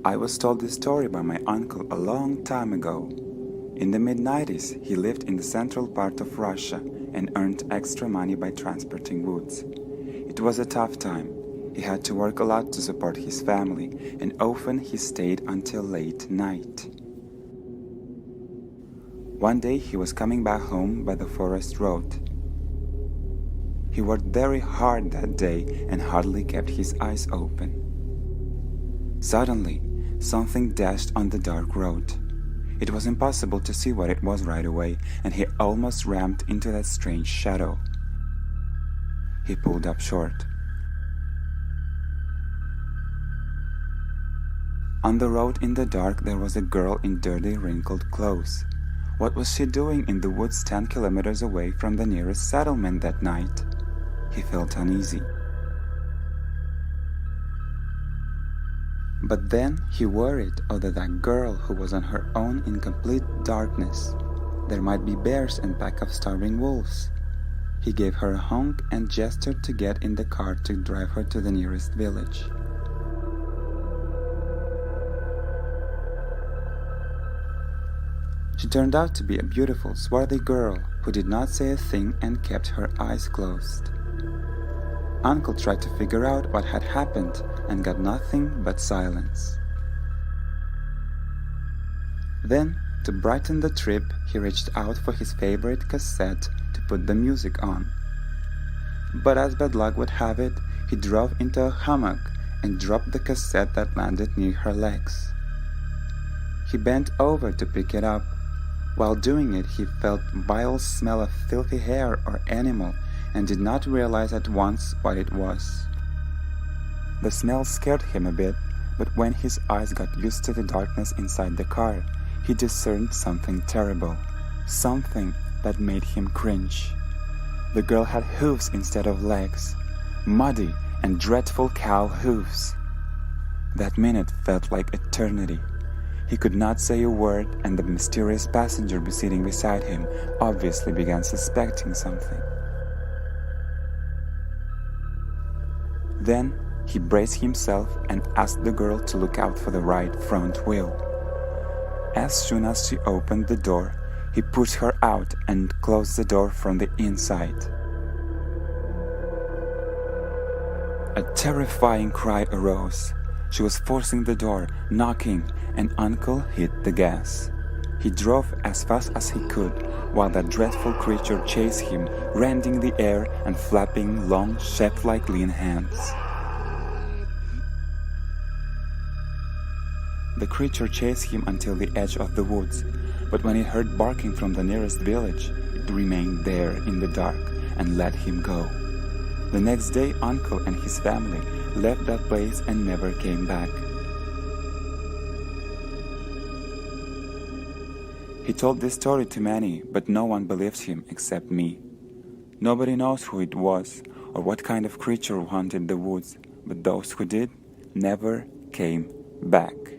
I was told this story by my uncle a long time ago. In the mid-90s, he lived in the central part of Russia and earned extra money by transporting woods. It was a tough time. He had to work a lot to support his family, and often he stayed until late night. One day he was coming back home by the forest road. He worked very hard that day and hardly kept his eyes open. Suddenly, something dashed on the dark road. It was impossible to see what it was right away, and he almost rammed into that strange shadow. He pulled up short. On the road in the dark there was a girl in dirty, wrinkled clothes. What was she doing in the woods 10 kilometers away from the nearest settlement that night? He felt uneasy. But then he worried over that girl who was on her own in complete darkness. There might be bears and pack of starving wolves. He gave her a honk and gestured to get in the car to drive her to the nearest village. She turned out to be a beautiful, swarthy girl who did not say a thing and kept her eyes closed. Uncle tried to figure out what had happened and got nothing but silence. Then, to brighten the trip, he reached out for his favorite cassette to put the music on. But as bad luck would have it, he drove into a hummock and dropped the cassette that landed near her legs. He bent over to pick it up. While doing it, he felt vile smell of filthy hair or animal and did not realize at once what it was. The smell scared him a bit, but when his eyes got used to the darkness inside the car, he discerned something terrible, something that made him cringe. The girl had hooves instead of legs, muddy and dreadful cow hooves. That minute felt like eternity. He could not say a word, and the mysterious passenger sitting beside him obviously began suspecting something. Then he braced himself and asked the girl to look out for the right front wheel. As soon as she opened the door, he pushed her out and closed the door from the inside. A terrifying cry arose. She was forcing the door, knocking, and Uncle hit the gas. He drove as fast as he could, while that dreadful creature chased him, rending the air and flapping long, chef-like lean hands. The creature chased him until the edge of the woods, but when it heard barking from the nearest village, it remained there in the dark and let him go. The next day, Uncle and his family left that place and never came back. He told this story to many, but no one believed him except me. Nobody knows who it was or what kind of creature haunted the woods, but those who did never came back.